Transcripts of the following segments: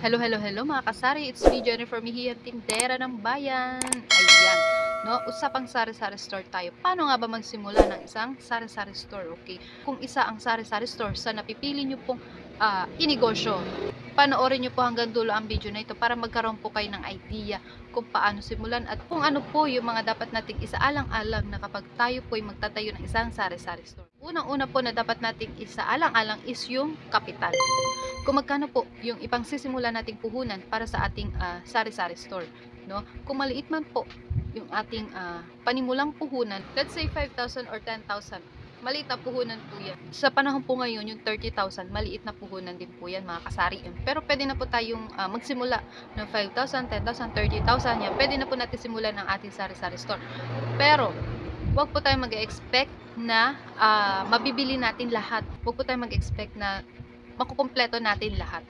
Hello, hello, hello mga kasari. It's me, Jennifer Mejia, tindera ng bayan. Ayan, no? Usapang sari-sari store tayo. Paano nga ba magsimula ng isang sari-sari store? Okay. Kung isa ang sari-sari store sa napipili nyo pong inegosyo, panoorin nyo po hanggang dulo ang video na ito para magkaroon po kayo ng idea kung paano simulan at kung ano po yung mga dapat nating isaalang-alang na kapag tayo po ay magtatayo ng isang sari-sari store. Unang-una po na dapat nating isaalang-alang is yung kapital. Kung magkano po yung ipang sisimula nating puhunan para sa ating sari-sari store, no? Kung maliit man po yung ating panimulang puhunan, let's say 5,000 or 10,000, maliit na puhunan po yan. Sa panahon po ngayon, yung 30,000, maliit na puhunan din po yan, mga kasari. Pero pwede na po tayong magsimula ng 5,000, 10,000, 30,000 yan. Pwede na po natin simulan ng ating sari-sari store. Pero, huwag po tayong mag-expect na mabibili natin lahat. Huwag po tayong mag-expect na makukumpleto natin lahat.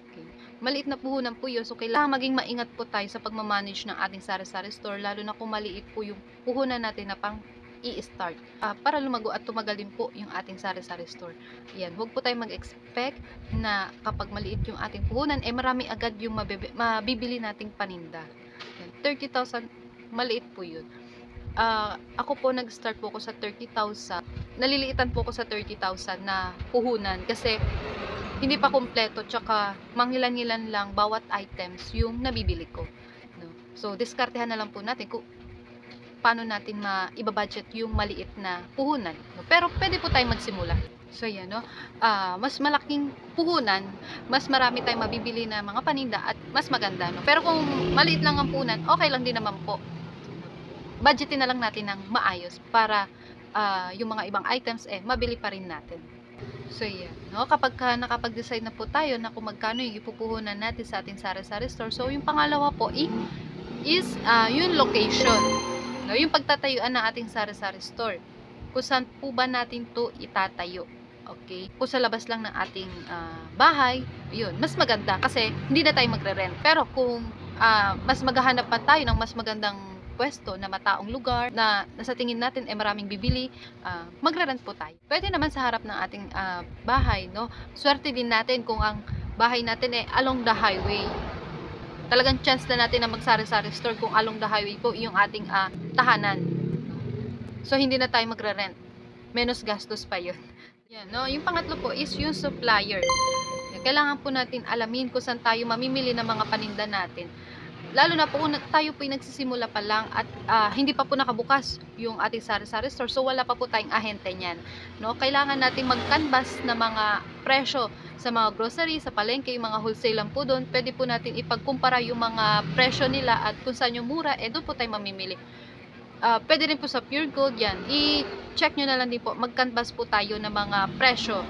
Okay. Maliit na puhunan po yun. So, kailangan maging maingat po tayo sa pagmamanage ng ating sari-sari store, lalo na kung maliit po yung puhunan natin na pang i-start para lumago at tumagal din po yung ating sari-sari store. Yan, huwag po tayong mag-expect na kapag maliit yung ating puhunan, marami agad yung mabibili nating paninda. Yan, 30,000, maliit po yun. Ako po nag-start po ako sa 30,000. Naliliitan po ako sa 30,000 na puhunan kasi hindi pa kumpleto, tsaka manghilan-hilan lang bawat items yung nabibili ko. No? So, diskartehan na lang po natin kung paano natin maibabudget yung maliit na puhunan. No? Pero pwede po tayong magsimula. So yan, no? Mas malaking puhunan, mas marami tayong mabibili na mga paninda at mas maganda. No? Pero kung maliit lang ang puhunan, okay lang din naman po. Budgetin na lang natin ng maayos para yung mga ibang items mabili pa rin natin. So yan, no? Kapag nakapag-decide na po tayo na kung magkano yung ipupuhunan natin sa ating sari-sari store, so yung pangalawa po is yung location. No, yung pagtatayuan ng ating sari-sari store. Kung saan po ba natin to itatayo. Okay? Kung sa labas lang ng ating bahay, yun, mas maganda kasi hindi na tayo magre-rent. Pero kung mas maghahanap pa tayo ng mas magandang pwesto na mataong lugar na nasa tingin natin maraming bibili, magre-rent po tayo. Pwede naman sa harap ng ating bahay, no? Swerte din natin kung ang bahay natin along the highway. Talagang chance na natin na magsari-sari store kung along the highway po yung ating tahanan. So, hindi na tayo magre-rent. Menos gastos pa yun. Yan, no? Yung pangatlo po is yung supplier. Kailangan po natin alamin kung saan tayo mamimili ng mga paninda natin. Lalo na po kung tayo po yung nagsisimula pa lang at hindi pa po nakabukas yung ating sari-sari store. So, wala pa po tayong ahente niyan. No? Kailangan natin mag-canvas na mga presyo sa mga grocery, sa palengke, yung mga wholesale lang po doon. Pwede po natin ipagkumpara yung mga presyo nila at kung saan yung mura, doon po tayo mamimili. Pwede rin po sa Pure Gold yan. I-check nyo na lang din po. Mag-canvas po tayo ng mga presyo.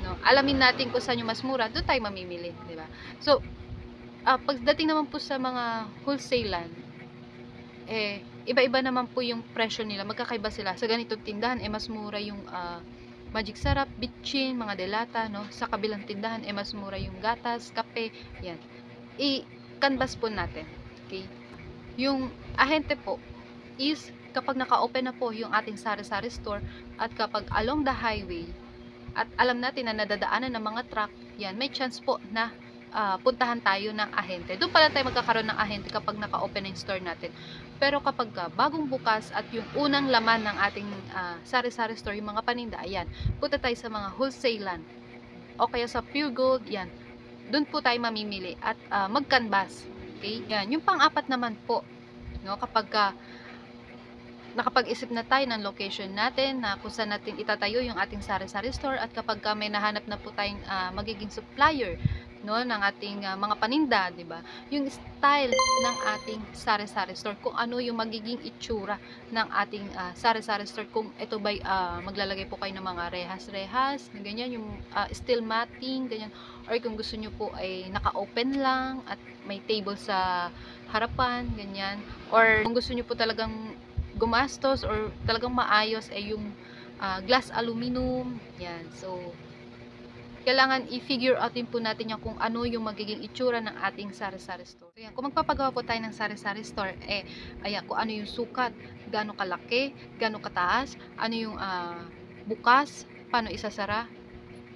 No? Alamin natin kung saan yung mas mura, doon tayo mamimili. Diba? So, pagdating naman po sa mga wholesalan, iba-iba naman po yung presyo nila. Magkakaiba sila. Sa ganitong tindahan, mas mura yung Magic Sarap, Bitchin, mga delata, no? Sa kabilang tindahan, mas mura yung gatas, kape, yan. I-canvas po natin. Okay? Yung ahente po is kapag naka-open na po yung ating sari-sari store at kapag along the highway at alam natin na nadadaanan ng mga truck, yan, may chance po na puntahan tayo ng ahente. Doon pala tayo magkakaroon ng ahente kapag naka-open na yung store natin. Pero kapag bagong bukas at yung unang laman ng ating sari-sari store, yung mga paninda, ayan, punta tayo sa mga wholesalan o kaya sa Pure Gold, yan. Doon po tayo mamimili at mag-canvas. Okay? Yan. Yung pang-apat naman po, no, kapag nakapag-isip na tayo ng location natin na kung saan natin itatayo yung ating sari-sari store at kapag may nahanap na po tayong magiging supplier, no, ng ating mga paninda, 'di ba? Yung style ng ating sari-sari store, kung ano yung magiging itsura ng ating sari-sari store, kung ito ba maglalagay po kayo ng mga rehas-rehas, ganyan, yung steel matting, ganyan, or kung gusto niyo po ay naka-open lang at may table sa harapan, ganyan, or kung gusto niyo po talagang gumastos or talagang maayos yung glass aluminum, yan. So, kailangan i-figure out din po natin yung kung ano yung magiging itsura ng ating sari-sari store. So, yan, kung magpapagawa po tayo ng sari-sari store, ayan, kung ano yung sukat, gaano kalaki, gaano kataas, ano yung bukas, paano isasara,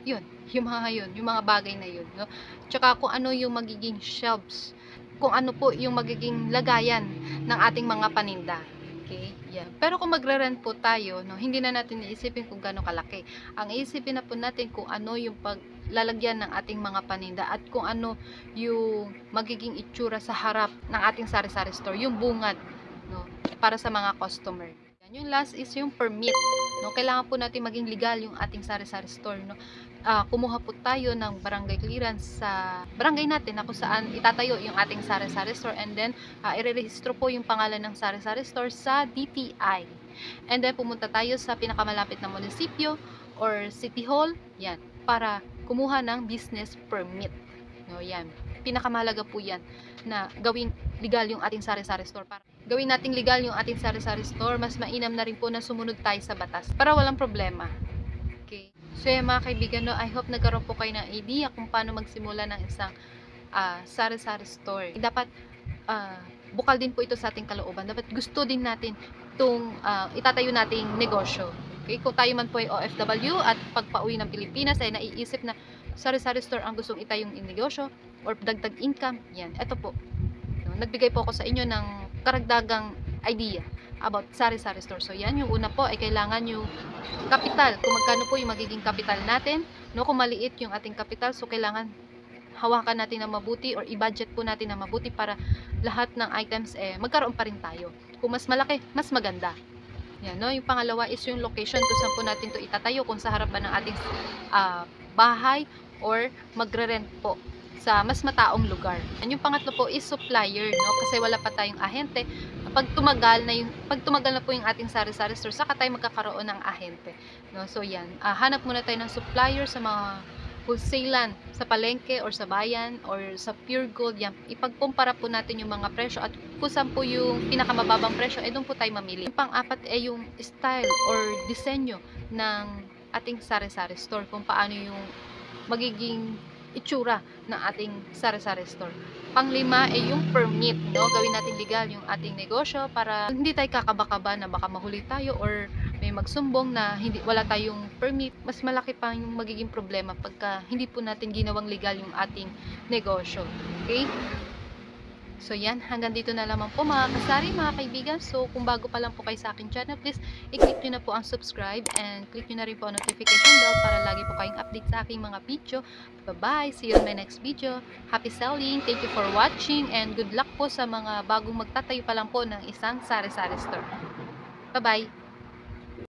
Yun, yung mga bagay na yun, no? Tsaka kung ano yung magiging shelves, kung ano po yung magiging lagayan ng ating mga paninda. Okay? Yeah. Pero kung magre-rent po tayo, no, hindi na natin iisipin kung gaano kalaki. Ang iisipin na po natin kung ano yung paglalagyan ng ating mga paninda at kung ano yung magiging itsura sa harap ng ating sari-sari store, yung bungad, no, para sa mga customer. Yung last is yung permit, no? Kailangan po natin maging legal yung ating sari-sari store, no? Kumuha po tayo ng barangay clearance sa barangay natin na kung saan itatayo yung ating sari-sari store, and then irerehistro po yung pangalan ng sari-sari store sa DTI, and then pumunta tayo sa pinakamalapit na munisipyo or city hall, yan, para kumuha ng business permit, no? Yan, pinakamahalaga po yan, na gawin legal yung ating sari-sari store. Para gawin nating legal yung ating sari-sari store, mas mainam na rin po na sumunod tayo sa batas para walang problema. Okay. So yan mga kaibigan, no, I hope nagkaroon po kayo ng idea kung paano magsimula ng isang sari-sari store. Dapat bukal din po ito sa ating kalooban. Dapat gusto din natin itong itatayo nating negosyo. Okay? Kung tayo man po ay OFW at pagpa-uwi ng Pilipinas ay naiisip na sari-sari store ang gustong itayong negosyo or dagdag income, yan, ito po. No, nagbigay po ako sa inyo ng karagdagang idea about sari-sari store. So yan, yung una po ay kailangan yung kapital. Kung magkano po yung magiging kapital natin, no, kung maliit yung ating kapital, so kailangan hawakan natin na mabuti or i-budget po natin na mabuti para lahat ng items magkaroon pa rin tayo. Kung mas malaki, mas maganda. Yan, no? Yung pangalawa is yung location kung saan po natin to itatayo, kung sa harapan ng ating bahay or magre-rent po sa mas mataong lugar. And yung pangatlo po is supplier, no? Kasi wala pa tayong ahente. Pag tumagal na po yung ating sari-sari store, saka tayo magkakaroon ng ahente, no? So yan, hanap muna tayo ng supplier sa mga wholesalan, sa palengke or sa bayan or sa Pure Gold. Yan, ipagkumpara po natin yung mga presyo at kung saan po yung pinakamababang presyo, doon po tayo mamili. Yung pang-apat ay yung style or disenyo ng ating sari-sari store, kung paano yung magiging itsura ng ating sari-sari store. Pang-lima ay yung permit, no? Gawin natin legal yung ating negosyo para hindi tayo kakaba-kaba na baka mahuli tayo or may magsumbong na wala tayong permit. Mas malaki pa yung magiging problema pagka hindi po natin ginawang legal yung ating negosyo. Okay? So yan, hanggang dito na lamang po mga kasari, mga kaibigan. So kung bago pa lang po kayo sa akin channel, please i-click nyo na po ang subscribe and click nyo na rin po ang notification bell para lagi po kayong update sa aking mga video. Bye-bye! See you in my next video. Happy selling! Thank you for watching and good luck po sa mga bagong magtatayo pa lang po ng isang sari-sari store. Bye-bye!